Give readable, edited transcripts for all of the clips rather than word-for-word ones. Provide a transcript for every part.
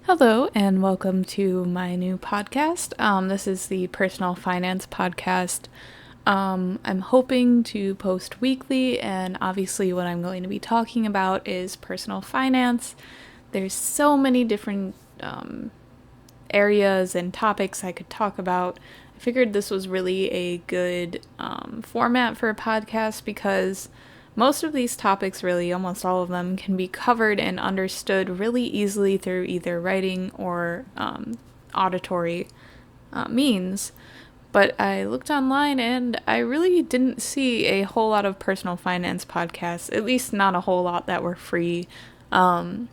Hello, and welcome to my new podcast. This is the Personal Finance Podcast. I'm hoping to post weekly, and obviously, what I'm going to be talking about is personal finance. There's so many different areas and topics I could talk about. I figured this was really a good format for a podcast because most of these topics, really almost all of them, can be covered and understood really easily through either writing or auditory means. But I looked online and I really didn't see a whole lot of personal finance podcasts, at least not a whole lot that were free. So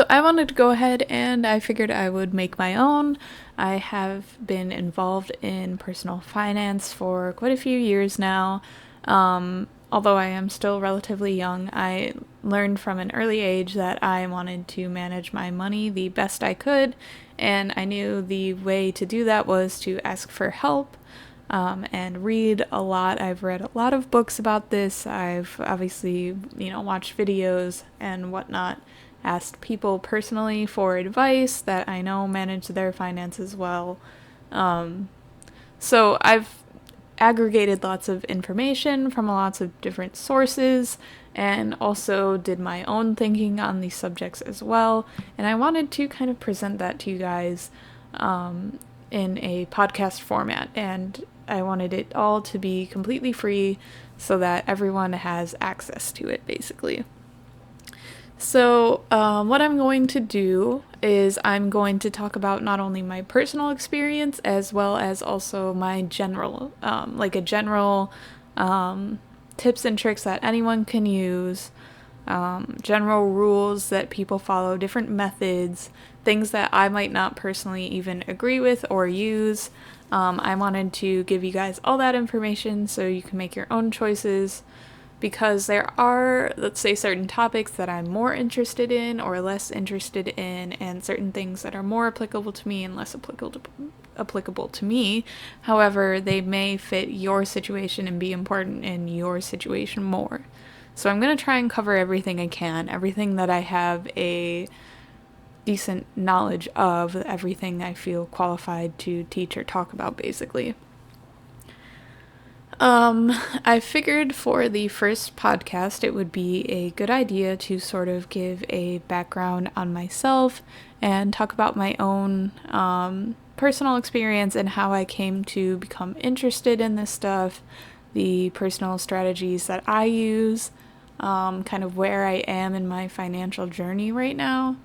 I wanted to go ahead and I figured I would make my own. I have been involved in personal finance for quite a few years now. Although I am still relatively young, I learned from an early age that I wanted to manage my money the best I could, and I knew the way to do that was to ask for help and read a lot. I've read a lot of books about this. I've obviously, watched videos and whatnot, asked people personally for advice that I know manage their finances well. So I've aggregated lots of information from lots of different sources and also did my own thinking on these subjects as well. And I wanted to kind of present that to you guys in a podcast format. And I wanted it all to be completely free so that everyone has access to it, basically. So, what I'm going to do is I'm going to talk about not only my personal experience as well as also my general, tips and tricks that anyone can use, general rules that people follow, different methods, things that I might not personally even agree with or use. I wanted to give you guys all that information so you can make your own choices, because there are, let's say, certain topics that I'm more interested in or less interested in, and certain things that are more applicable to me and less applicable to me. However, they may fit your situation and be important in your situation more. So I'm going to try and cover everything I can, everything that I have a decent knowledge of, everything I feel qualified to teach or talk about, basically. I figured for the first podcast it would be a good idea to sort of give a background on myself and talk about my own personal experience and how I came to become interested in this stuff, the personal strategies that I use, kind of where I am in my financial journey right now.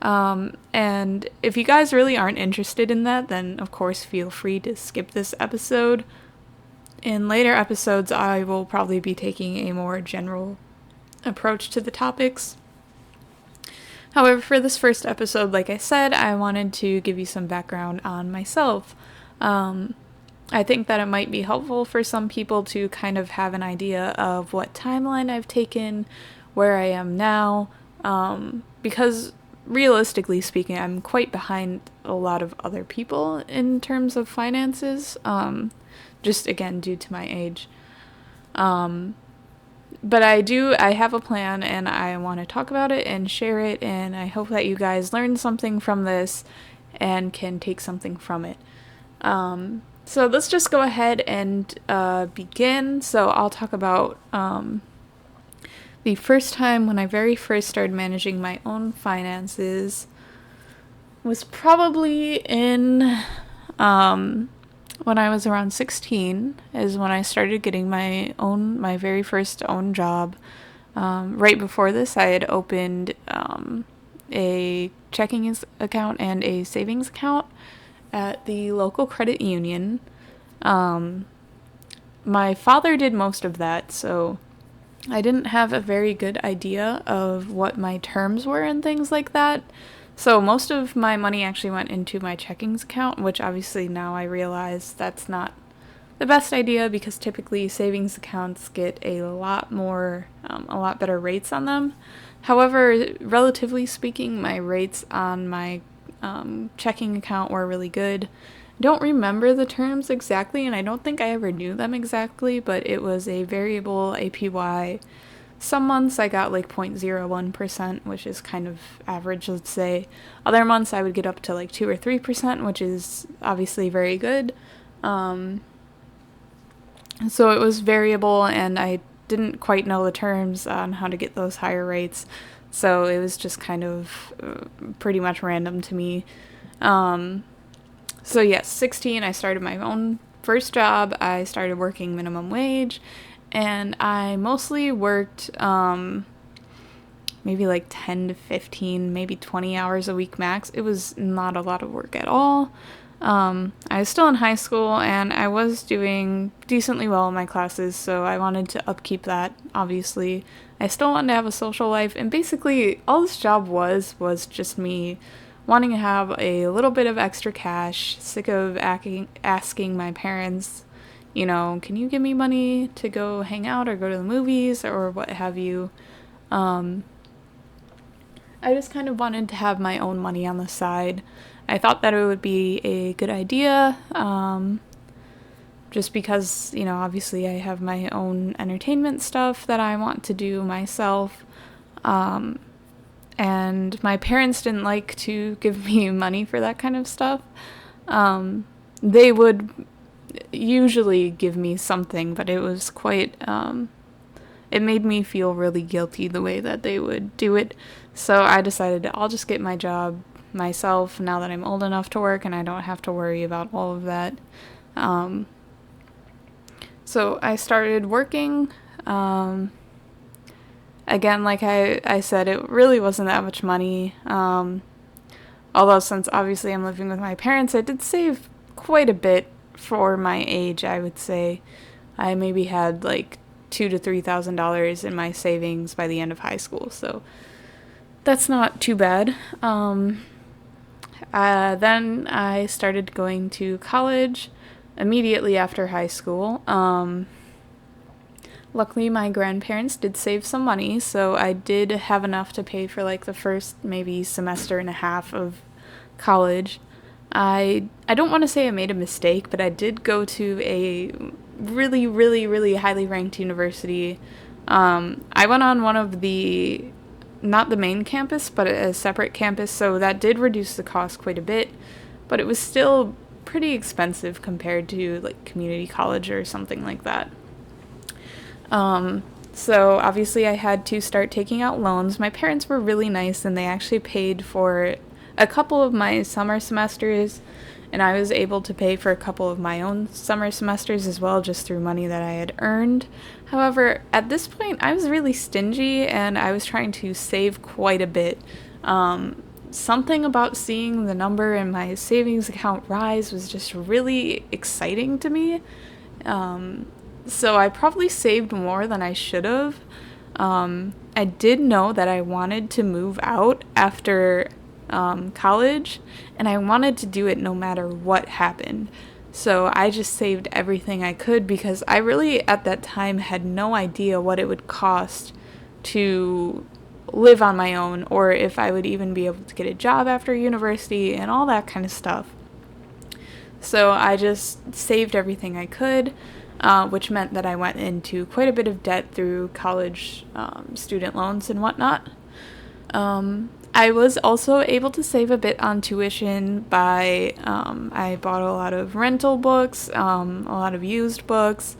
And if you guys really aren't interested in that, then of course feel free to skip this episode. In later episodes, I will probably be taking a more general approach to the topics. However, for this first episode, like I said, I wanted to give you some background on myself. I think that it might be helpful for some people to kind of have an idea of what timeline I've taken, where I am now, because realistically speaking, I'm quite behind a lot of other people in terms of finances. Just again due to my age. But I have a plan and I want to talk about it and share it, and I hope that you guys learn something from this and can take something from it. So let's just go ahead and begin. So I'll talk about the first time when I very first started managing my own finances was probably in when I was around 16 is when I started getting my very first own job. Right before this, I had opened a checking account and a savings account at the local credit union. My father did most of that, so I didn't have a very good idea of what my terms were and things like that. So most of my money actually went into my checkings account, which obviously now I realize that's not the best idea, because typically savings accounts get a lot better rates on them. However, relatively speaking, my rates on my checking account were really good. Don't remember the terms exactly, and I don't think I ever knew them exactly, but it was a variable APY Some months I got like 0.01%, which is kind of average, let's say. Other months I would get up to like 2 or 3%, which is obviously very good. So it was variable, and I didn't quite know the terms on how to get those higher rates. So it was just kind of pretty much random to me. So yes, 16, I started my own first job. I started working minimum wage, and I mostly worked maybe like 10 to 15, maybe 20 hours a week max. It was not a lot of work at all. I was still in high school, and I was doing decently well in my classes, so I wanted to upkeep that, obviously. I still wanted to have a social life, and basically all this job was just me wanting to have a little bit of extra cash, sick of asking my parents, can you give me money to go hang out or go to the movies or what have you. I just kind of wanted to have my own money on the side. I thought that it would be a good idea, just because, obviously I have my own entertainment stuff that I want to do myself. And my parents didn't like to give me money for that kind of stuff. They would usually give me something, but it was quite, it made me feel really guilty the way that they would do it. So I decided I'll just get my job myself now that I'm old enough to work and I don't have to worry about all of that. So I started working. Again, like I said, it really wasn't that much money. Although since obviously I'm living with my parents, I did save quite a bit for my age, I would say. I maybe had like $2,000 to $3,000 in my savings by the end of high school, so that's not too bad. Then I started going to college immediately after high school. Luckily, my grandparents did save some money, so I did have enough to pay for like the first maybe semester and a half of college. I don't want to say I made a mistake, but I did go to a really, really, really highly ranked university. I went on one of the, not the main campus, but a separate campus, so that did reduce the cost quite a bit, but it was still pretty expensive compared to like community college or something like that. So obviously I had to start taking out loans. My parents were really nice, and they actually paid for a couple of my summer semesters, and I was able to pay for a couple of my own summer semesters as well, just through money that I had earned. However, at this point, I was really stingy, and I was trying to save quite a bit. Something about seeing the number in my savings account rise was just really exciting to me. So I probably saved more than I should have. I did know that I wanted to move out after college, and I wanted to do it no matter what happened. So I just saved everything I could, because I really at that time had no idea what it would cost to live on my own, or if I would even be able to get a job after university and all that kind of stuff. So I just saved everything I could, which meant that I went into quite a bit of debt through college student loans and whatnot. I was also able to save a bit on tuition by, I bought a lot of rental books, a lot of used books.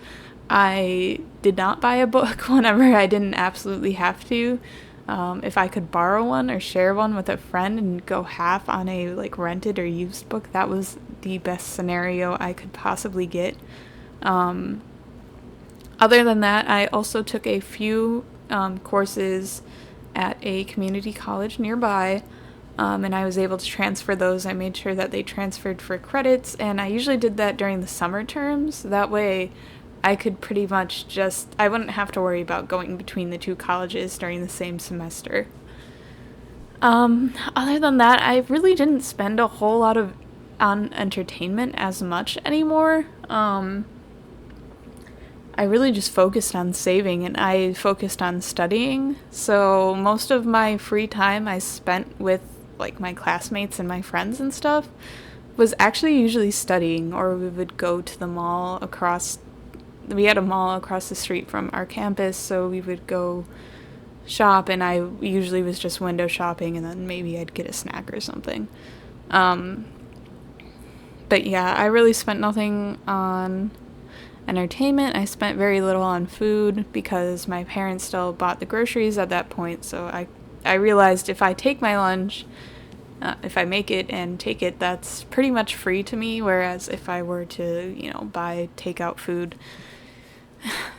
I did not buy a book whenever I didn't absolutely have to. If I could borrow one or share one with a friend and go half on a like rented or used book, that was the best scenario I could possibly get. Other than that, I also took a few courses at a community college nearby, and I was able to transfer those. I made sure that they transferred for credits, and I usually did that during the summer terms. That way I could pretty much I wouldn't have to worry about going between the two colleges during the same semester. Other than that, I really didn't spend a whole lot on entertainment as much anymore. I really just focused on saving, and I focused on studying. So most of my free time I spent with like my classmates and my friends and stuff was actually usually studying, or we would go to the mall across we had a mall across the street from our campus, so we would go shop, and I usually was just window shopping, and then maybe I'd get a snack or something. But yeah, I really spent nothing on entertainment. I spent very little on food because my parents still bought the groceries at that point, so I realized if I take my lunch, if I make it and take it, that's pretty much free to me, whereas if I were to, buy takeout food,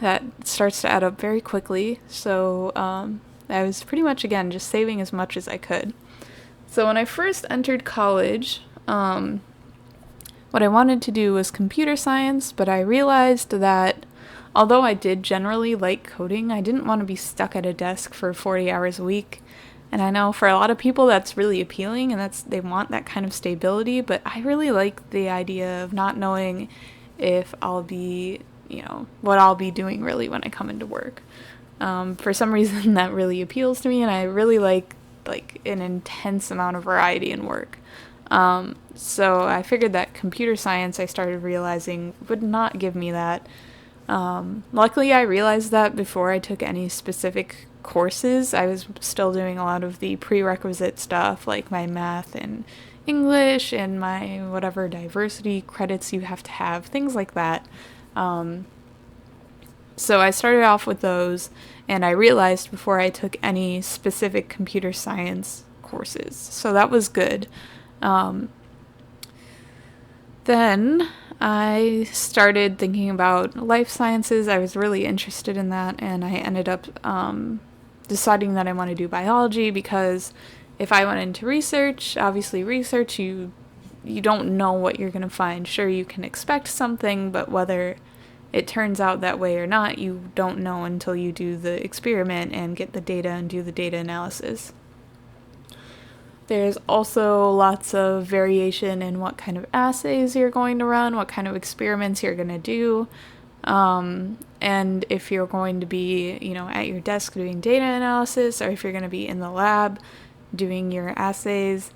that starts to add up very quickly. So I was pretty much, again, just saving as much as I could. So when I first entered college, what I wanted to do was computer science, but I realized that although I did generally like coding, I didn't want to be stuck at a desk for 40 hours a week. And I know for a lot of people that's really appealing, and they want that kind of stability, but I really like the idea of not knowing if I'll be, what I'll be doing really when I come into work. For some reason that really appeals to me, and I really like an intense amount of variety in work. So I figured that computer science, I started realizing, would not give me that. Luckily, I realized that before I took any specific courses. I was still doing a lot of the prerequisite stuff, like my math and English and my whatever diversity credits you have to have, things like that. So I started off with those, and I realized before I took any specific computer science courses. So that was good. Then I started thinking about life sciences. I was really interested in that, and I ended up deciding that I want to do biology because if I went into research, obviously research, you don't know what you're going to find. Sure, you can expect something, but whether it turns out that way or not, you don't know until you do the experiment and get the data and do the data analysis. There's also lots of variation in what kind of assays you're going to run, what kind of experiments you're going to do, and if you're going to be, at your desk doing data analysis, or if you're going to be in the lab doing your assays.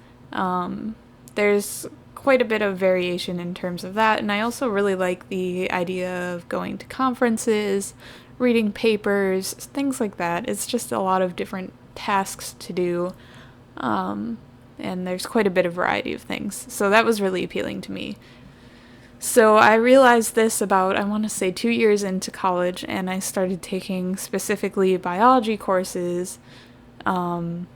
There's quite a bit of variation in terms of that, and I also really like the idea of going to conferences, reading papers, things like that. It's just a lot of different tasks to do. And there's quite a bit of variety of things. So that was really appealing to me. So I realized this about, I want to say 2 years into college, and I started taking specifically biology courses. At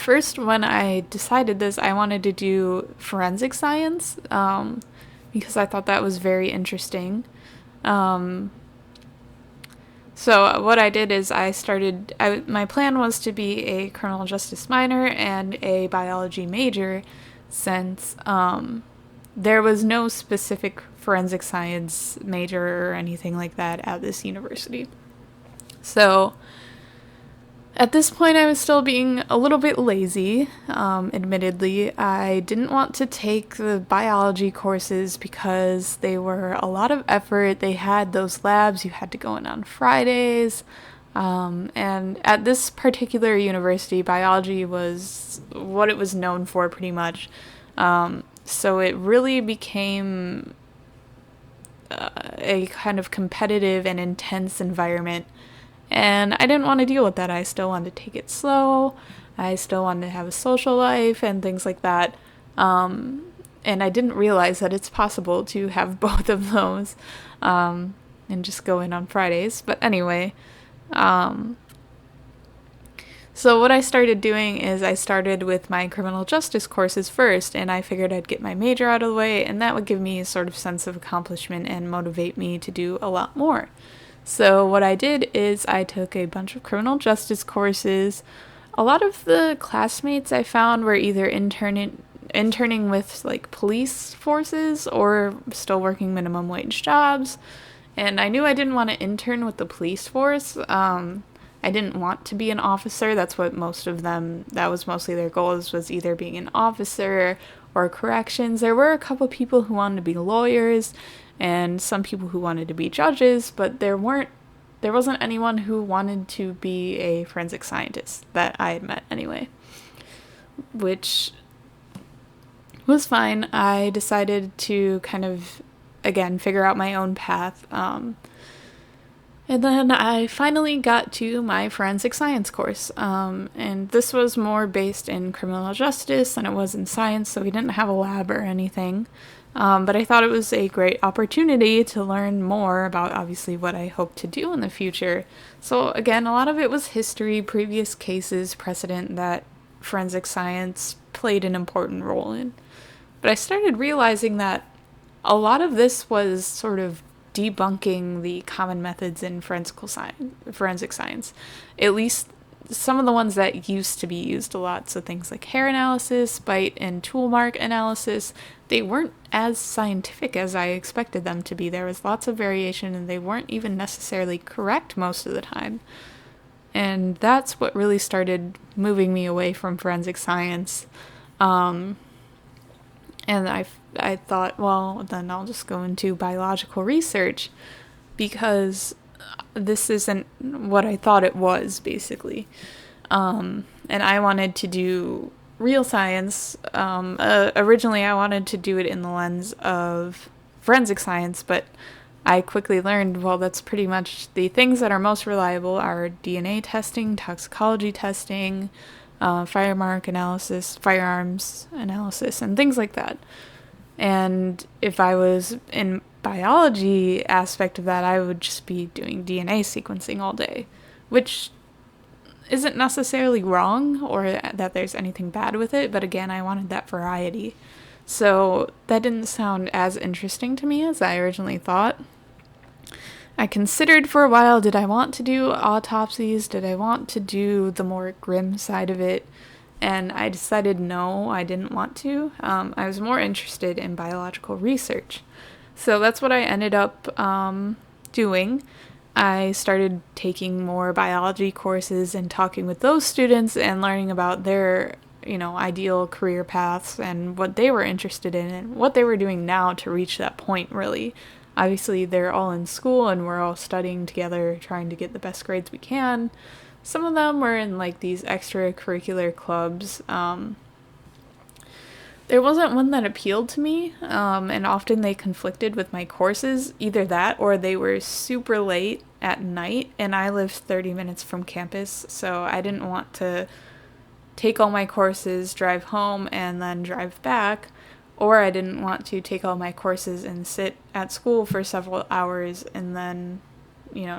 first, when I decided this, I wanted to do forensic science, because I thought that was very interesting. So what I did is my plan was to be a criminal justice minor and a biology major, since there was no specific forensic science major or anything like that at this university. So at this point, I was still being a little bit lazy, admittedly. I didn't want to take the biology courses because they were a lot of effort. They had those labs you had to go in on Fridays. And at this particular university, biology was what it was known for pretty much. So it really became a kind of competitive and intense environment. And I didn't want to deal with that. I still wanted to take it slow. I still wanted to have a social life and things like that. And I didn't realize that it's possible to have both of those and just go in on Fridays. But anyway, so what I started doing is I started with my criminal justice courses first, and I figured I'd get my major out of the way, and that would give me a sort of sense of accomplishment and motivate me to do a lot more. So what I did is I took a bunch of criminal justice courses. A lot of the classmates I found were either interning with like police forces or still working minimum wage jobs. And I knew I didn't want to intern with the police force. I didn't want to be an officer. That's what that was mostly their goals, was either being an officer or corrections. There were a couple people who wanted to be lawyers, and some people who wanted to be judges, but there wasn't anyone who wanted to be a forensic scientist that I had met anyway, which was fine. I decided to kind of again, figure out my own path. And then I finally got to my forensic science course. And this was more based in criminal justice than it was in science, so we didn't have a lab or anything. But I thought it was a great opportunity to learn more about obviously what I hope to do in the future. So again, a lot of it was history, previous cases, precedent that forensic science played an important role in. But I started realizing that a lot of this was sort of debunking the common methods in forensic science. At least some of the ones that used to be used a lot. So things like hair analysis, bite and tool mark analysis, they weren't as scientific as I expected them to be. There was lots of variation and they weren't even necessarily correct most of the time. And that's what really started moving me away from forensic science. And I thought, well, then I'll just go into biological research because this isn't what I thought it was, basically. And I wanted to do real science. Originally, I wanted to do it in the lens of forensic science, but I quickly learned, well, that's pretty much the things that are most reliable are DNA testing, toxicology testing, firearms analysis, and things like that. And if I was in biology aspect of that, I would just be doing DNA sequencing all day, which isn't necessarily wrong or that there's anything bad with it, but again, I wanted that variety. So that didn't sound as interesting to me as I originally thought. I considered for a while, did I want to do autopsies? Did I want to do the more grim side of it? And I decided no, I didn't want to. I was more interested in biological research. So that's what I ended up doing. I started taking more biology courses and talking with those students and learning about their, ideal career paths and what they were interested in and what they were doing now to reach that point, really. Obviously, they're all in school and we're all studying together, trying to get the best grades we can. Some of them were in these extracurricular clubs. There wasn't one that appealed to me, and often they conflicted with my courses. Either that or they were super late at night, and I lived 30 minutes from campus, so I didn't want to take all my courses, drive home, and then drive back. Or I didn't want to take all my courses and sit at school for several hours and then,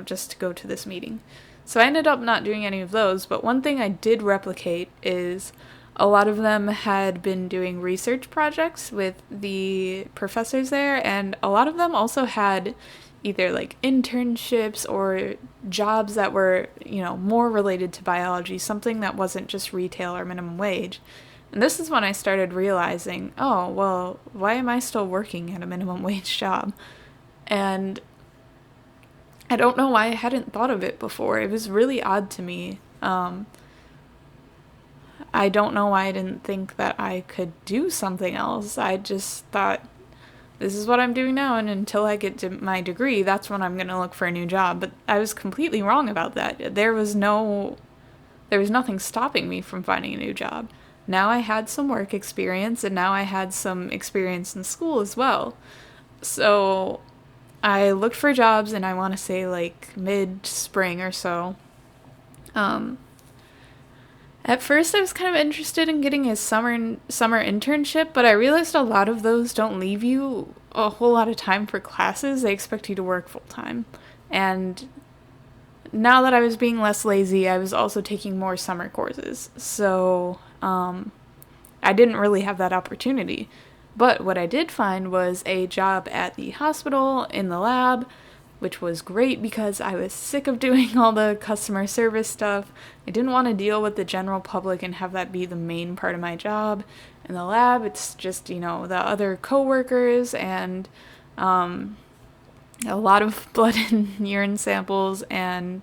just to go to this meeting. So I ended up not doing any of those, but one thing I did replicate is a lot of them had been doing research projects with the professors there, and a lot of them also had either internships or jobs that were, more related to biology, something that wasn't just retail or minimum wage. And this is when I started realizing, oh, well, why am I still working at a minimum wage job? And I don't know why I hadn't thought of it before. It was really odd to me. I don't know why I didn't think that I could do something else. I just thought, this is what I'm doing now, and until I get to my degree, that's when I'm going to look for a new job. But I was completely wrong about that. There was nothing stopping me from finding a new job. Now I had some work experience, and now I had some experience in school as well. So I looked for jobs, and I want to say mid-spring or so. At first I was kind of interested in getting a summer internship, but I realized a lot of those don't leave you a whole lot of time for classes. They expect you to work full-time. And now that I was being less lazy, I was also taking more summer courses. So I didn't really have that opportunity. But what I did find was a job at the hospital in the lab, which was great because I was sick of doing all the customer service stuff. I didn't want to deal with the general public and have that be the main part of my job. In the lab, it's just, the other coworkers and a lot of blood and urine samples and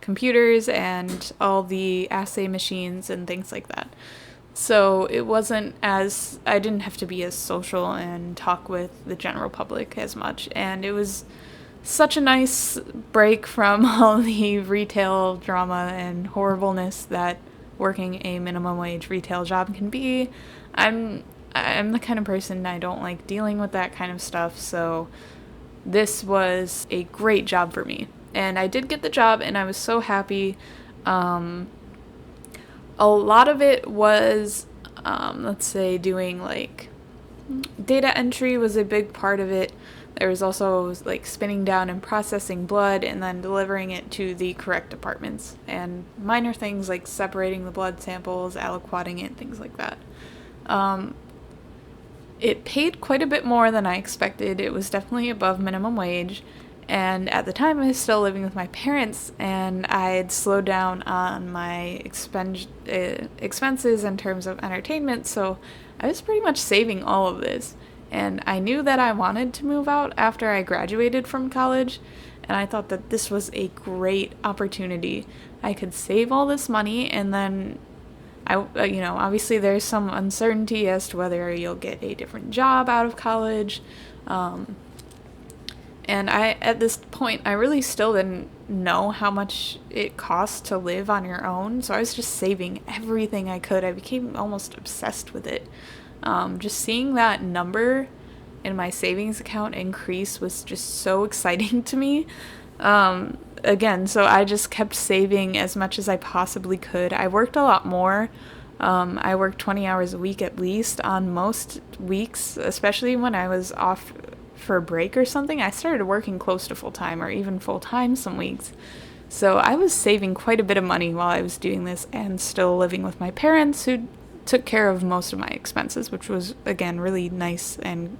computers and all the assay machines and things like that. So it wasn't as, I didn't have to be as social and talk with the general public as much. And it was such a nice break from all the retail drama and horribleness that working a minimum wage retail job can be. I'm the kind of person, I don't like dealing with that kind of stuff, so this was a great job for me. And I did get the job, and I was so happy. A lot of it was, let's say, doing like data entry was a big part of it. There was also like spinning down and processing blood and then delivering it to the correct departments, and minor things like separating the blood samples, aliquoting it, things like that. It paid quite a bit more than I expected. It was definitely above minimum wage. And at the time, I was still living with my parents, and I had slowed down on my expenses in terms of entertainment, so I was pretty much saving all of this. And I knew that I wanted to move out after I graduated from college, and I thought that this was a great opportunity. I could save all this money, and then obviously there's some uncertainty as to whether you'll get a different job out of college. And at this point, I really still didn't know how much it costs to live on your own. So I was just saving everything I could. I became almost obsessed with it. Just seeing that number in my savings account increase was just so exciting to me. Again, so I just kept saving as much as I possibly could. I worked a lot more. I worked 20 hours a week at least on most weeks, especially when I was off for a break or something. I started working close to full-time or even full-time some weeks. So I was saving quite a bit of money while I was doing this and still living with my parents, who took care of most of my expenses, which was, again, really nice and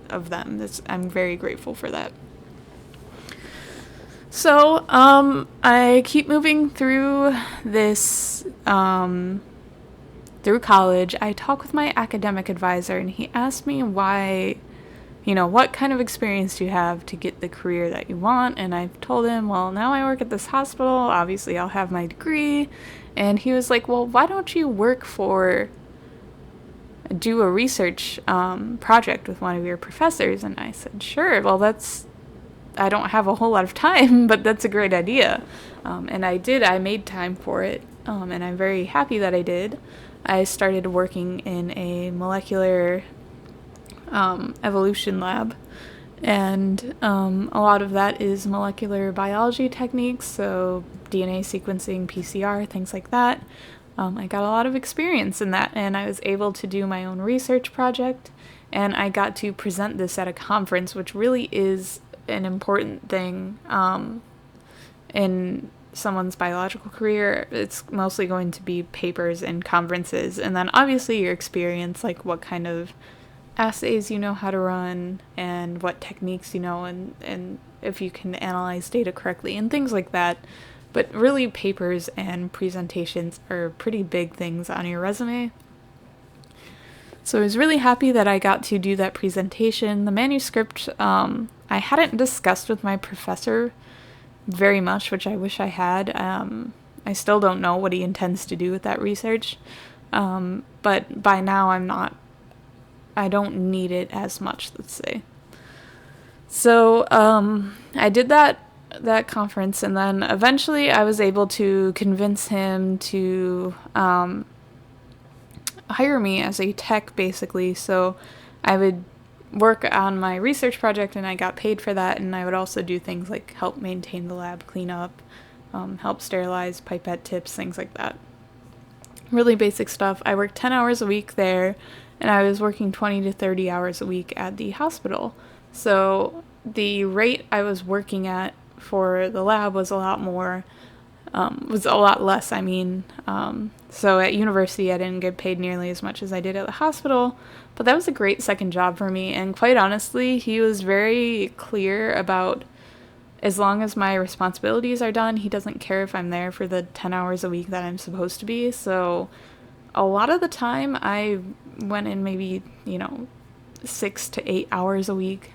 of them. I'm very grateful for that. So, I keep moving through this, through college. I talk with my academic advisor, and he asked me what kind of experience do you have to get the career that you want? And I've told him, well, now I work at this hospital. Obviously, I'll have my degree. And he was like, well, why don't you do a research project with one of your professors? And I said, sure. Well, I don't have a whole lot of time, but that's a great idea. And I did. I made time for it. And I'm very happy that I did. I started working in a molecular evolution lab, and a lot of that is molecular biology techniques, so DNA sequencing, PCR, things like that. I got a lot of experience in that, and I was able to do my own research project, and I got to present this at a conference, which really is an important thing in someone's biological career. It's mostly going to be papers and conferences, and then obviously your experience, like what kind of assays you know how to run and what techniques you know, and if you can analyze data correctly and things like that. But really, papers and presentations are pretty big things on your resume. So I was really happy that I got to do that presentation. The manuscript, I hadn't discussed with my professor very much, which I wish I had. I still don't know what he intends to do with that research. But by now I don't need it as much, let's say. So I did that conference, and then eventually I was able to convince him to hire me as a tech, basically. So I would work on my research project, and I got paid for that, and I would also do things like help maintain the lab, clean up, help sterilize pipette tips, things like that. Really basic stuff. I worked 10 hours a week there, and I was working 20 to 30 hours a week at the hospital. So the rate I was working at for the lab was a lot less, I mean. So at university, I didn't get paid nearly as much as I did at the hospital, but that was a great second job for me. And quite honestly, he was very clear about, as long as my responsibilities are done, he doesn't care if I'm there for the 10 hours a week that I'm supposed to be. So a lot of the time I went in maybe, 6 to 8 hours a week.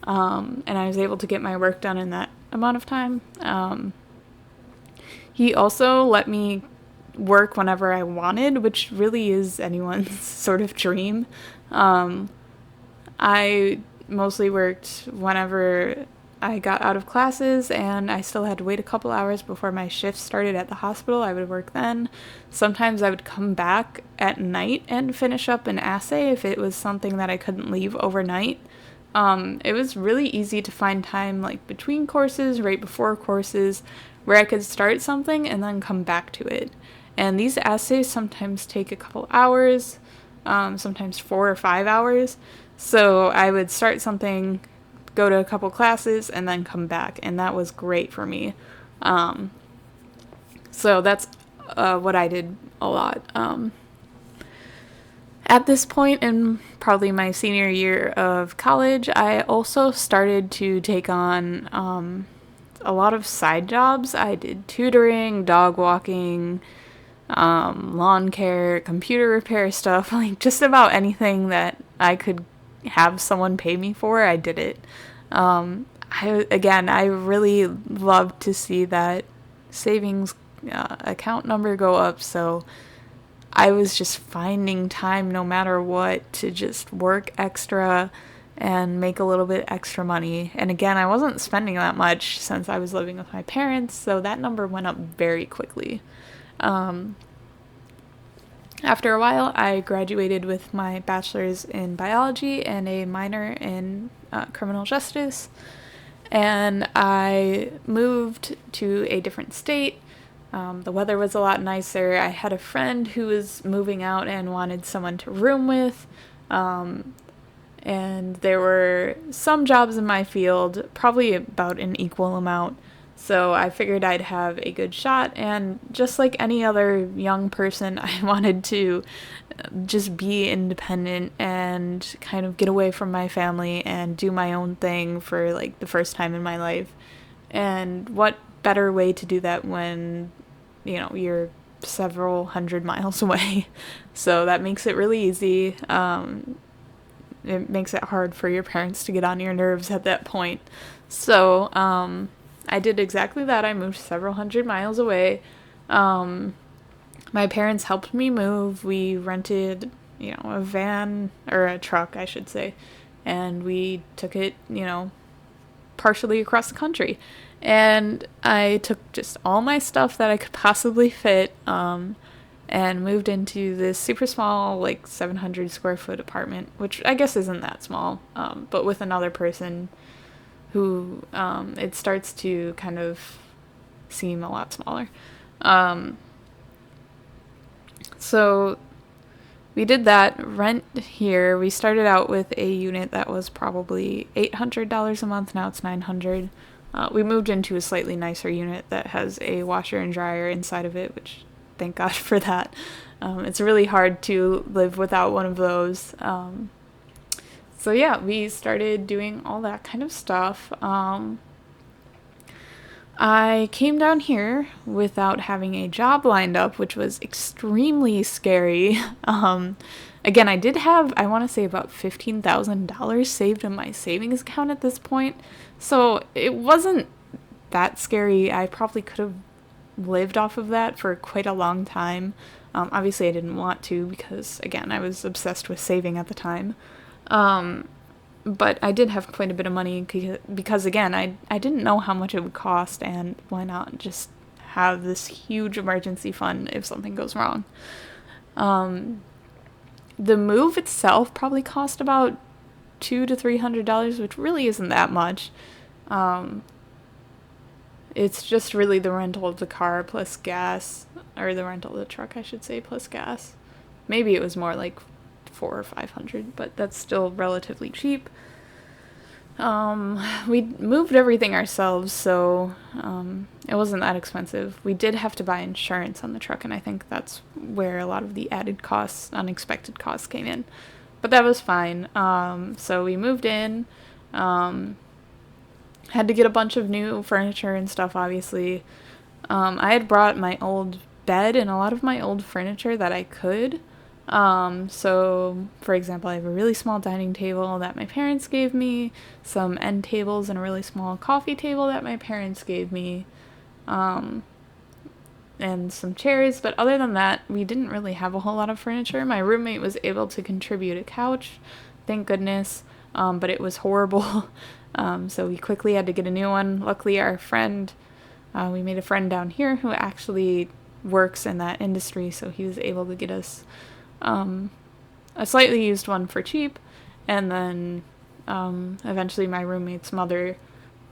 And I was able to get my work done in that amount of time. He also let me work whenever I wanted, which really is anyone's sort of dream. I mostly worked whenever I got out of classes, and I still had to wait a couple hours before my shift started at the hospital. I would work then. Sometimes I would come back at night and finish up an assay if it was something that I couldn't leave overnight. It was really easy to find time like between courses, right before courses, where I could start something and then come back to it. And these essays sometimes take a couple hours, sometimes 4 or 5 hours. So I would start something, go to a couple classes, and then come back. And that was great for me. So that's what I did a lot. At this point in probably my senior year of college, I also started to take on a lot of side jobs. I did tutoring, dog walking, lawn care, computer repair stuff, like just about anything that I could have someone pay me for, I did it. I really loved to see that savings account number go up, so I was just finding time no matter what to just work extra and make a little bit extra money. And again, I wasn't spending that much since I was living with my parents, so that number went up very quickly. After a while, I graduated with my bachelor's in biology and a minor in criminal justice, and I moved to a different state. The weather was a lot nicer. I had a friend who was moving out and wanted someone to room with. And there were some jobs in my field, probably about an equal amount. So I figured I'd have a good shot. And just like any other young person, I wanted to just be independent and kind of get away from my family and do my own thing for like the first time in my life. And what better way to do that when, you're several hundred miles away? So that makes it really easy. It makes it hard for your parents to get on your nerves at that point. So I did exactly that. I moved several hundred miles away. My parents helped me move. We rented, a van, or a truck, I should say, and we took it, partially across the country. And I took just all my stuff that I could possibly fit, and moved into this super small, like 700 square foot apartment, which I guess isn't that small, but with another person who it starts to kind of seem a lot smaller. So we did that. Rent here, we started out with a unit that was probably $800 a month. Now it's $900. We moved into a slightly nicer unit that has a washer and dryer inside of it, which thank God for that. It's really hard to live without one of those. So yeah, we started doing all that kind of stuff. I came down here without having a job lined up, which was extremely scary. Again, I did have, I want to say, about $15,000 saved in my savings account at this point. So it wasn't that scary. I probably could have lived off of that for quite a long time. Obviously, I didn't want to because, again, I was obsessed with saving at the time. But I did have quite a bit of money because again, I didn't know how much it would cost, and why not just have this huge emergency fund if something goes wrong. The move itself probably cost about $200 to $300, which really isn't that much. It's just really the rental of the car plus gas, or the rental of the truck, I should say, plus gas. Maybe it was more like $400 or $500, but that's still relatively cheap. We moved everything ourselves, so it wasn't that expensive. We did have to buy insurance on the truck, and I think that's where a lot of the added costs, unexpected costs, came in. But that was fine. So we moved in. Had to get a bunch of new furniture and stuff, obviously. I had brought my old bed and a lot of my old furniture that I could. So, for example, I have a really small dining table that my parents gave me, some end tables, and a really small coffee table that my parents gave me, and some chairs. But other than that, we didn't really have a whole lot of furniture. My roommate was able to contribute a couch, thank goodness, but it was horrible. So we quickly had to get a new one. Luckily, our friend, we made a friend down here who actually works in that industry, so he was able to get us a slightly used one for cheap, and then Eventually my roommate's mother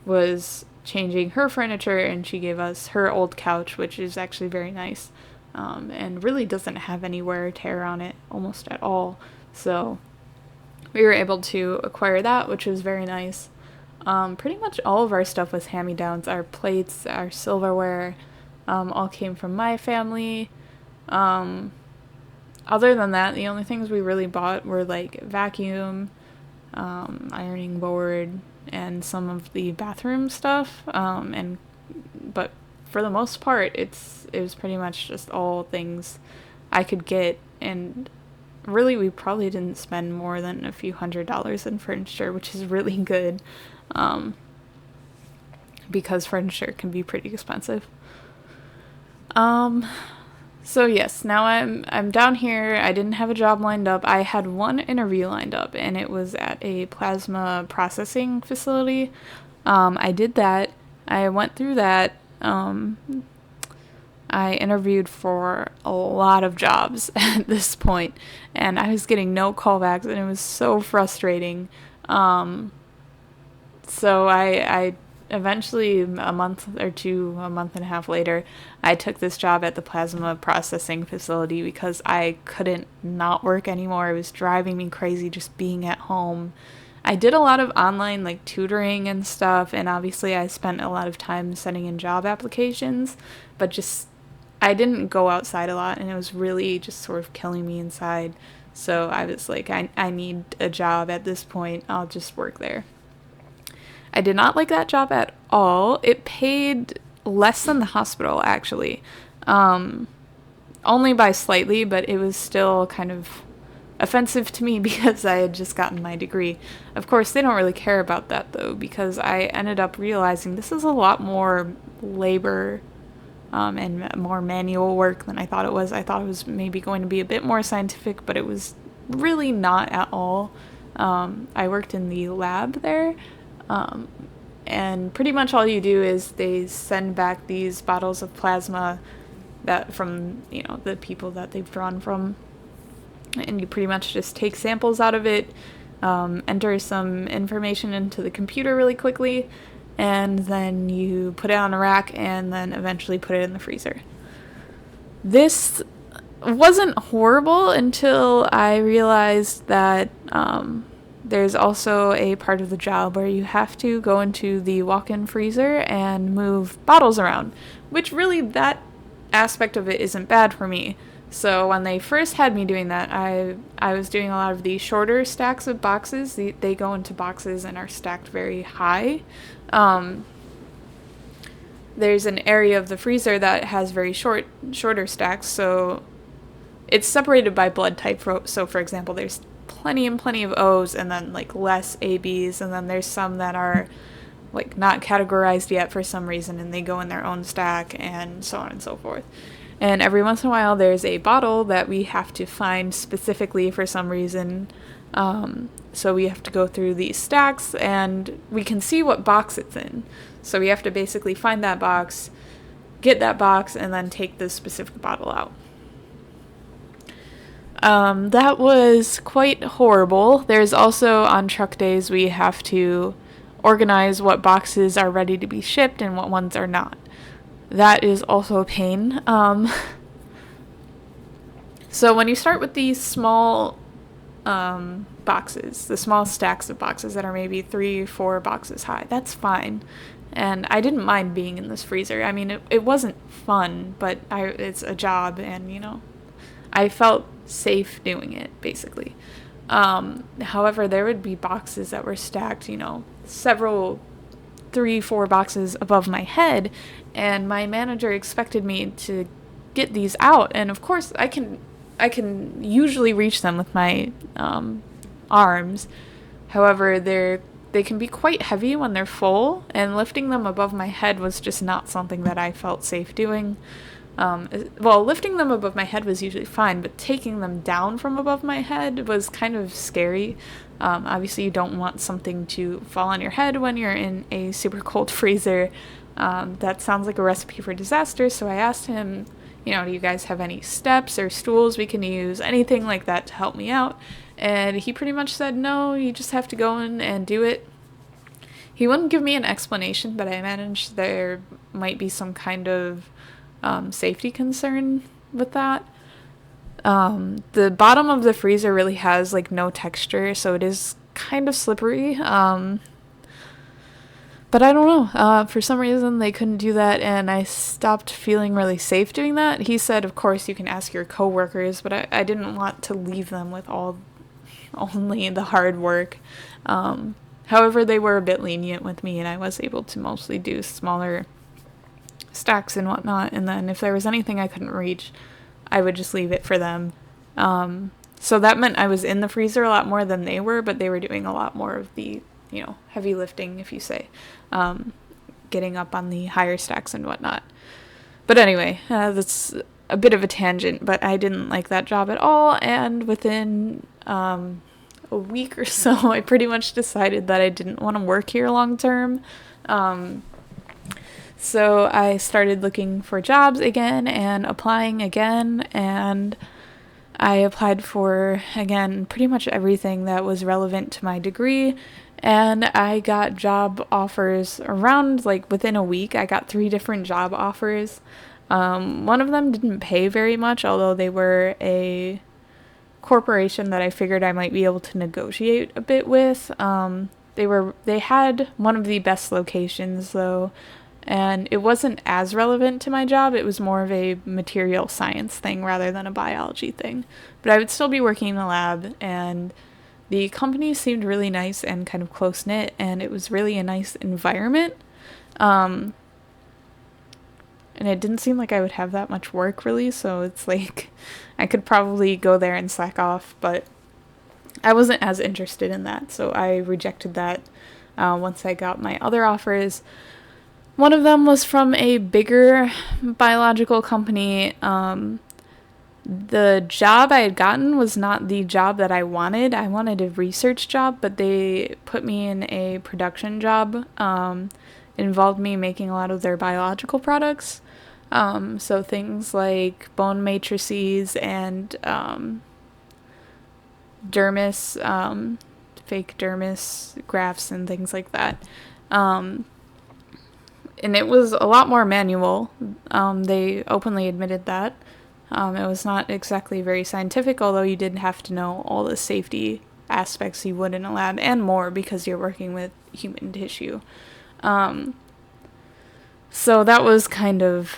was changing her furniture, and she gave us her old couch, which is actually very nice, and really doesn't have any wear or tear on it almost at all. So we were able to acquire that, which was very nice. Pretty much all of our stuff was hand-me-downs. Our plates, our silverware, all came from my family. Other than that, the only things we really bought were like vacuum, ironing board, and some of the bathroom stuff. But for the most part, it was pretty much just all things I could get, and really we probably didn't spend more than a few $100s in furniture, which is really good, because furniture can be pretty expensive. So yes, now I'm down here. I didn't have a job lined up. I had one interview lined up, and it was at a plasma processing facility. I did that. I went through that. I interviewed for a lot of jobs at this point, and I was getting no callbacks, and it was so frustrating. So I eventually, a month and a half later, I took this job at the plasma processing facility because I couldn't not work anymore. It was driving me crazy just being at home. I did a lot of online like tutoring and stuff, and obviously I spent a lot of time sending in job applications, but just I didn't go outside a lot, and it was really just sort of killing me inside. So I was like, I need a job at this point. I'll just work there. I did not like that job at all. It paid less than the hospital, actually. Only by slightly, but it was still kind of offensive to me because I had just gotten my degree. Of course, they don't really care about that, though, because I ended up realizing this is a lot more labor and more manual work than I thought it was. I thought it was maybe going to be a bit more scientific, but it was really not at all. I worked in the lab there. And pretty much all you do is they send back these bottles of plasma that from, the people that they've drawn from, and you pretty much just take samples out of it, enter some information into the computer really quickly, and then you put it on a rack and then eventually put it in the freezer. This wasn't horrible until I realized that there's also a part of the job where you have to go into the walk-in freezer and move bottles around, which really that aspect of it isn't bad for me. So when they first had me doing that, I was doing a lot of the shorter stacks of boxes. They go into boxes and are stacked very high. There's an area of the freezer that has very shorter stacks, so it's separated by blood type. So for example, there's plenty of O's and then like less ABs, and then there's some that are like not categorized yet for some reason, and they go in their own stack, and so on and so forth. And every once in a while there's a bottle that we have to find specifically for some reason. So we have to go through these stacks, and we can see what box it's in. So we have to basically find that box, get that box, and then take the specific bottle out. That was quite horrible. There's also, on truck days, we have to organize what boxes are ready to be shipped and what ones are not. That is also a pain. So when you start with these small boxes, the small stacks of boxes that are maybe 3 or 4 boxes high, that's fine. And I didn't mind being in this freezer. I mean, it wasn't fun, but it's a job, and, I felt safe doing it, basically. However, there would be boxes that were stacked, several 3-4 boxes above my head, and my manager expected me to get these out, and of course I can usually reach them with my arms. However, they can be quite heavy when they're full, and lifting them above my head was just not something that I felt safe doing. Lifting them above my head was usually fine, but taking them down from above my head was kind of scary. Obviously, you don't want something to fall on your head when you're in a super cold freezer. That sounds like a recipe for disaster, so I asked him do you guys have any steps or stools we can use, anything like that to help me out? And he pretty much said, no, you just have to go in and do it. He wouldn't give me an explanation, but I managed there might be some kind of safety concern with that. The bottom of the freezer really has like no texture, so it is kind of slippery. But I don't know. For some reason, they couldn't do that, and I stopped feeling really safe doing that. He said, of course, you can ask your coworkers, but I didn't want to leave them with only the hard work. However, they were a bit lenient with me, and I was able to mostly do smaller stacks and whatnot. And then if there was anything I couldn't reach, I would just leave it for them. So that meant I was in the freezer a lot more than they were, but they were doing a lot more of the, heavy lifting, if you say, getting up on the higher stacks and whatnot. But anyway, that's a bit of a tangent, but I didn't like that job at all. And within a week or so, I pretty much decided that I didn't want to work here long term. So I started looking for jobs again and applying again, and I applied for, again, pretty much everything that was relevant to my degree, and I got job offers around, within a week. I got 3 different job offers. One of them didn't pay very much, although they were a corporation that I figured I might be able to negotiate a bit with. They had one of the best locations, though, and it wasn't as relevant to my job. It was more of a material science thing rather than a biology thing. But I would still be working in a lab, and the company seemed really nice and kind of close-knit, and it was really a nice environment. And it didn't seem like I would have that much work, really, so it's like I could probably go there and slack off, but I wasn't as interested in that, so I rejected that once I got my other offers. One of them was from a bigger biological company. The job I had gotten was not the job that I wanted. I wanted a research job, but they put me in a production job. It involved me making a lot of their biological products. So things like bone matrices and dermis, fake dermis grafts and things like that. And it was a lot more manual. They openly admitted that. It was not exactly very scientific, although you did have to know all the safety aspects you would in a lab and more because you're working with human tissue. So that was kind of,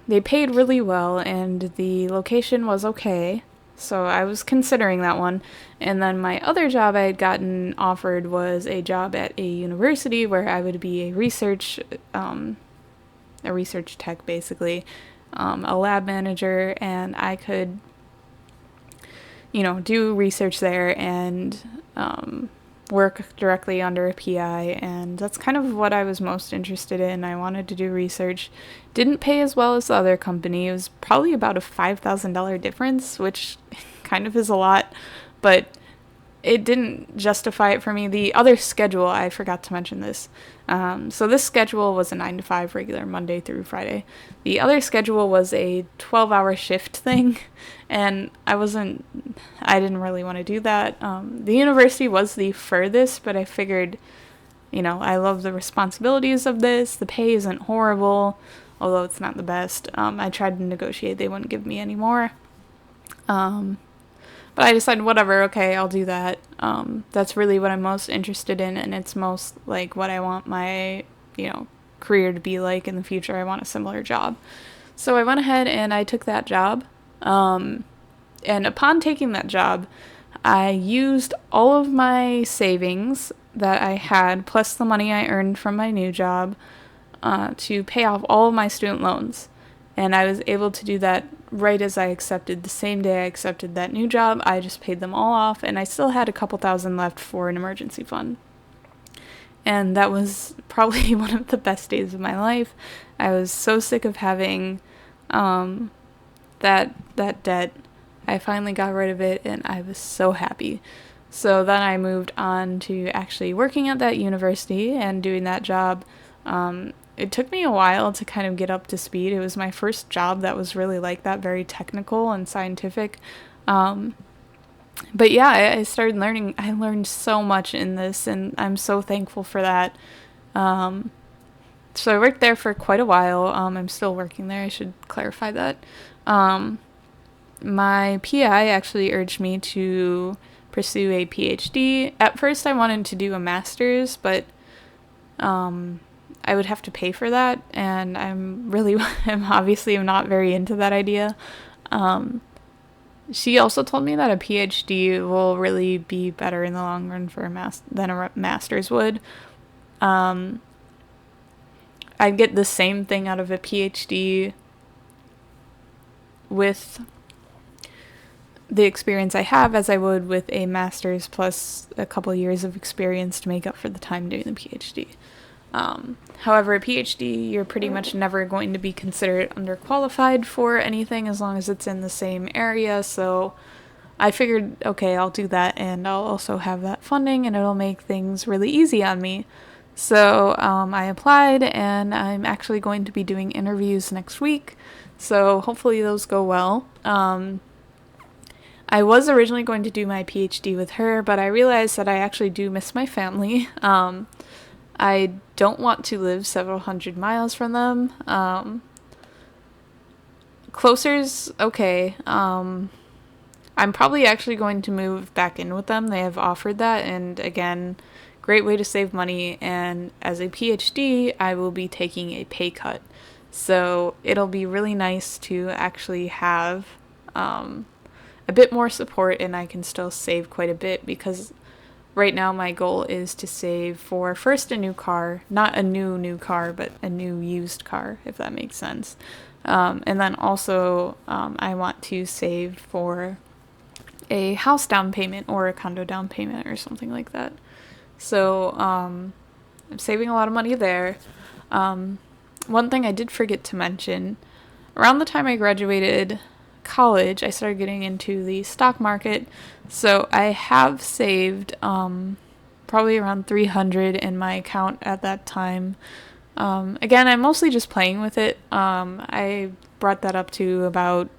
they paid really well, and the location was okay, so I was considering that one. And then my other job I had gotten offered was a job at a university where I would be a research tech, basically, a lab manager, and I could, do research there and work directly under a PI, and that's kind of what I was most interested in. I wanted to do research. Didn't pay as well as the other company. It was probably about a $5,000 difference, which kind of is a lot, but it didn't justify it for me. The other schedule, I forgot to mention this. So this schedule was a 9 to 5 regular Monday through Friday. The other schedule was a 12-hour shift thing, and I didn't really want to do that. The university was the furthest, but I figured, I love the responsibilities of this. The pay isn't horrible, although it's not the best. I tried to negotiate. They wouldn't give me any more. But I decided, whatever, okay, I'll do that. That's really what I'm most interested in, and it's most like what I want my, career to be like in the future. I want a similar job. So I went ahead and I took that job. And upon taking that job, I used all of my savings that I had, plus the money I earned from my new job, to pay off all of my student loans. And I was able to do that right as I accepted. The same day I accepted that new job, I just paid them all off, and I still had a couple thousand left for an emergency fund. And that was probably one of the best days of my life. I was so sick of having that debt. I finally got rid of it, and I was so happy. So then I moved on to actually working at that university and doing that job. it took me a while to kind of get up to speed. It was my first job that was really like that, very technical and scientific. But yeah, I started learning. I learned so much in this, and I'm so thankful for that. Um, so I worked there for quite a while. I'm still working there. I should clarify that. Um, my PI actually urged me to pursue a PhD. At first, I wanted to do a master's, but I would have to pay for that, and I'm obviously not very into that idea. Um, she also told me that a PhD will really be better in the long run for than a master's would. Um, I'd get the same thing out of a PhD with the experience I have as I would with a master's plus a couple years of experience to make up for the time doing the PhD. However, a PhD, you're pretty much never going to be considered underqualified for anything as long as it's in the same area, so I figured, okay, I'll do that, and I'll also have that funding, and it'll make things really easy on me. So I applied, and I'm actually going to be doing interviews next week, so hopefully those go well. I was originally going to do my PhD with her, but I realized that I actually do miss my family. I don't want to live several hundred miles from them. Closer's okay. I'm probably actually going to move back in with them. They have offered that, and again, great way to save money. And as a PhD, I will be taking a pay cut. So it'll be really nice to actually have a bit more support, and I can still save quite a bit because right now my goal is to save for first a new car, not a new car, but a new used car, if that makes sense. And then also I want to save for a house down payment or a condo down payment or something like that. So I'm saving a lot of money there. One thing I did forget to mention, around the time I graduated college, I started getting into the stock market. So I have saved probably around 300 in my account at that time. Again, I'm mostly just playing with it. I brought that up to about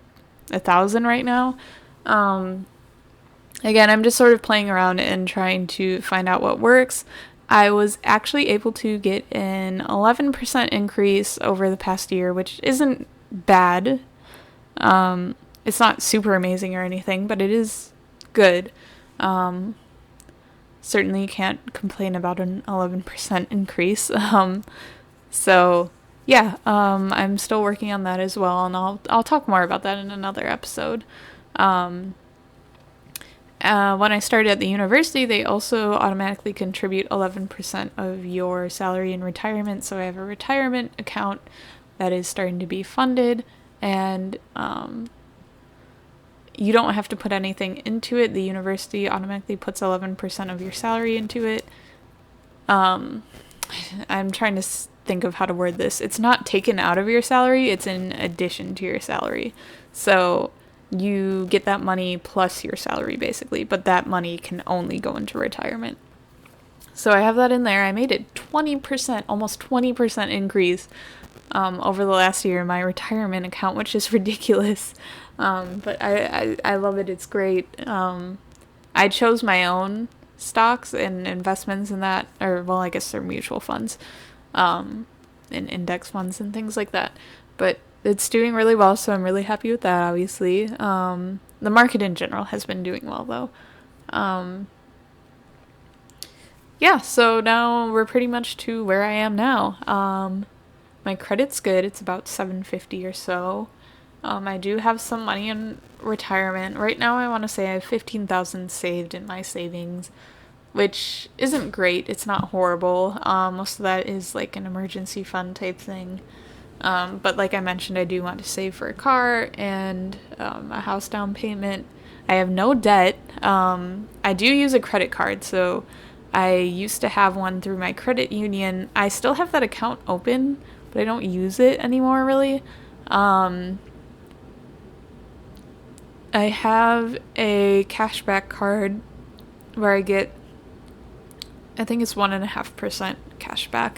1,000 right now. Again, I'm just sort of playing around and trying to find out what works. I was actually able to get an 11% increase over the past year, which isn't bad. It's not super amazing or anything, but it is good. Certainly can't complain about an 11% increase. So yeah, I'm still working on that as well, and I'll talk more about that in another episode. When I started at the university, they also automatically contribute 11% of your salary in retirement. So I have a retirement account that is starting to be funded, and you don't have to put anything into it. The university automatically puts 11% of your salary into it. I'm trying to think of how to word this. It's not taken out of your salary, it's in addition to your salary. So you get that money plus your salary, basically, but that money can only go into retirement. So I have that in there. I made it 20%, almost 20% increase over the last year in my retirement account, which is ridiculous. But I love it. It's great. I chose my own stocks and investments in that, or well, I guess they're mutual funds, and index funds and things like that. But it's doing really well, so I'm really happy with that, obviously. The market in general has been doing well, though. Yeah, so now we're pretty much to where I am now. My credit's good. It's about 750 or so. I do have some money in retirement. Right now, I want to say I have 15,000 saved in my savings, which isn't great. It's not horrible. Most of that is like an emergency fund type thing. But like I mentioned, I do want to save for a car and a house down payment. I have no debt. I do use a credit card, so I used to have one through my credit union. I still have that account open, but I don't use it anymore, really. I have a cashback card where I get, I think it's 1.5% cashback.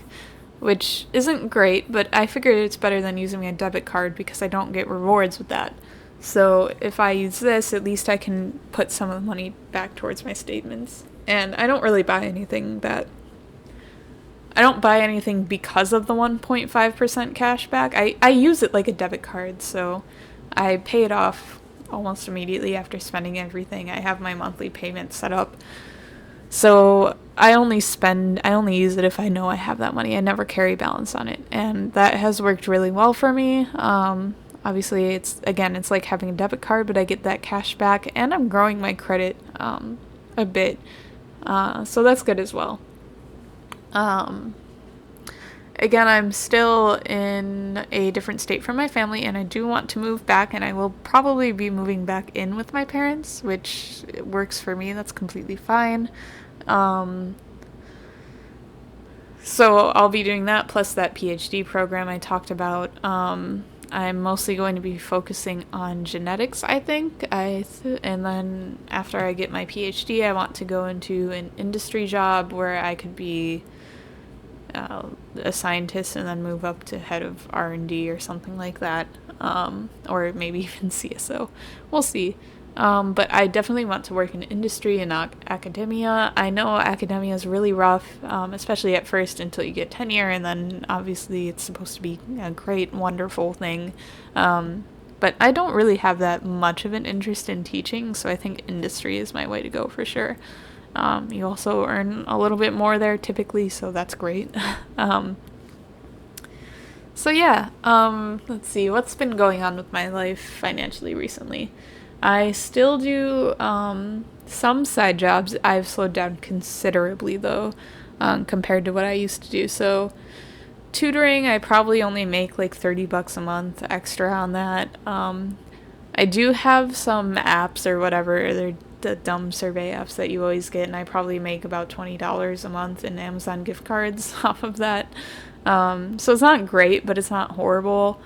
which isn't great, but I figured it's better than using a debit card because I don't get rewards with that. So if I use this, at least I can put some of the money back towards my statements. And I don't really buy anything because of the 1.5% cash back. I use it like a debit card, so I pay it off almost immediately after spending everything. I have my monthly payment set up. So I only use it if I know I have that money. I never carry balance on it. And that has worked really well for me. Obviously, it's like having a debit card, but I get that cash back, and I'm growing my credit a bit. So that's good as well. Again, I'm still in a different state from my family, and I do want to move back, and I will probably be moving back in with my parents, which works for me. That's completely fine. So I'll be doing that, plus that PhD program I talked about. I'm mostly going to be focusing on genetics, I think. And then after I get my PhD, I want to go into an industry job where I could be a scientist and then move up to head of R&D or something like that, or maybe even CSO. We'll see. But I definitely want to work in industry and not academia. I know academia is really rough, especially at first until you get tenure, and then obviously it's supposed to be a great, wonderful thing. But I don't really have that much of an interest in teaching, so I think industry is my way to go for sure. You also earn a little bit more there typically, so that's great. So yeah, let's see, what's been going on with my life financially recently? I still do some side jobs. I've slowed down considerably though, compared to what I used to do. So tutoring, I probably only make like $30 a month extra on that. I do have some apps or whatever, they're the dumb survey apps that you always get, and I probably make about $20 a month in Amazon gift cards off of that. So it's not great, but it's not horrible.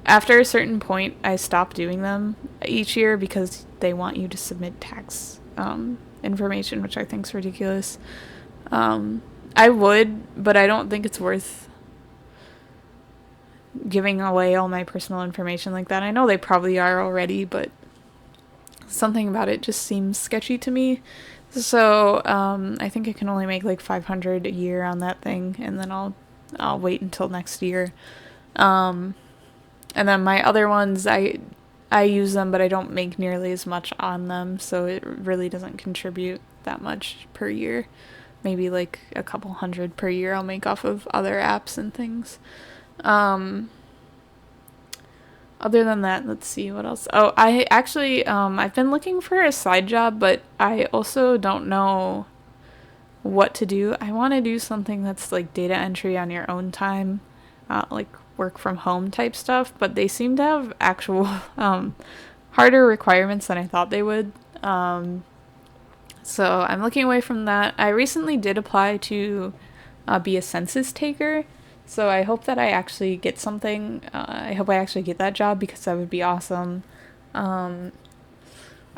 After a certain point, I stopped doing them each year because they want you to submit tax information, which I think is ridiculous. I would, but I don't think it's worth giving away all my personal information like that. I know they probably are already, but something about it just seems sketchy to me. So I think I can only make like $500 a year on that thing, and then I'll wait until next year. And then my other ones, I use them, but I don't make nearly as much on them, so it really doesn't contribute that much per year. Maybe like a couple hundred per year I'll make off of other apps and things. Other than that, let's see what else. Oh, I actually, I've been looking for a side job, but I also don't know what to do. I want to do something that's like data entry on your own time, like work from home type stuff, but they seem to have actual harder requirements than I thought they would. So I'm looking away from that. I recently did apply to be a census taker, so I hope that I actually get something. I hope I actually get that job because that would be awesome. I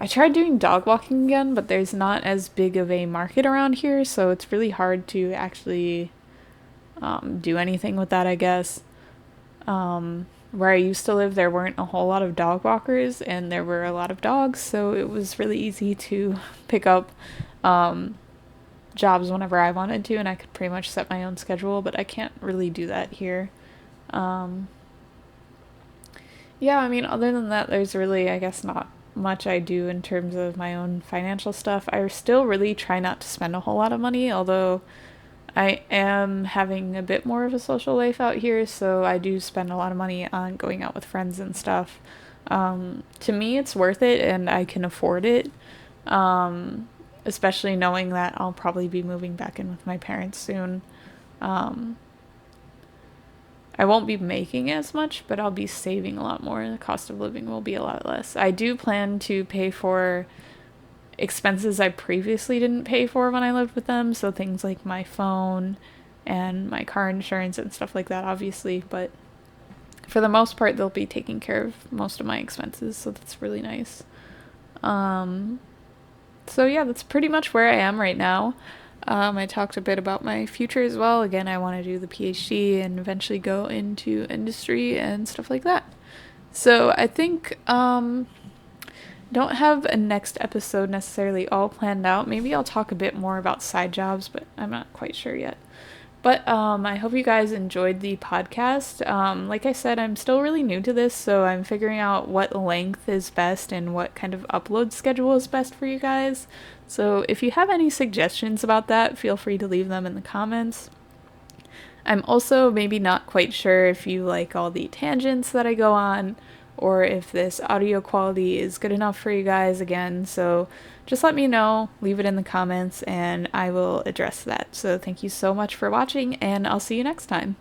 tried doing dog walking again, but there's not as big of a market around here, so it's really hard to actually do anything with that, I guess. Where I used to live, there weren't a whole lot of dog walkers, and there were a lot of dogs, so it was really easy to pick up jobs whenever I wanted to, and I could pretty much set my own schedule, but I can't really do that here. Yeah, I mean, other than that, there's really, I guess, not much I do in terms of my own financial stuff. I still really try not to spend a whole lot of money, although I am having a bit more of a social life out here, so I do spend a lot of money on going out with friends and stuff. To me, it's worth it, and I can afford it, especially knowing that I'll probably be moving back in with my parents soon. I won't be making as much, but I'll be saving a lot more. The cost of living will be a lot less. I do plan to pay for expenses I previously didn't pay for when I lived with them, so things like my phone and my car insurance and stuff like that, obviously, but for the most part they'll be taking care of most of my expenses, so that's really nice. So yeah, that's pretty much where I am right now. I talked a bit about my future as well. Again, I want to do the PhD and eventually go into industry and stuff like that. So I think don't have a next episode necessarily all planned out. Maybe I'll talk a bit more about side jobs, but I'm not quite sure yet. But I hope you guys enjoyed the podcast. Like I said, I'm still really new to this, so I'm figuring out what length is best and what kind of upload schedule is best for you guys. So if you have any suggestions about that, feel free to leave them in the comments. I'm also maybe not quite sure if you like all the tangents that I go on or if this audio quality is good enough for you guys again. So just let me know, leave it in the comments, and I will address that. So thank you so much for watching, and I'll see you next time.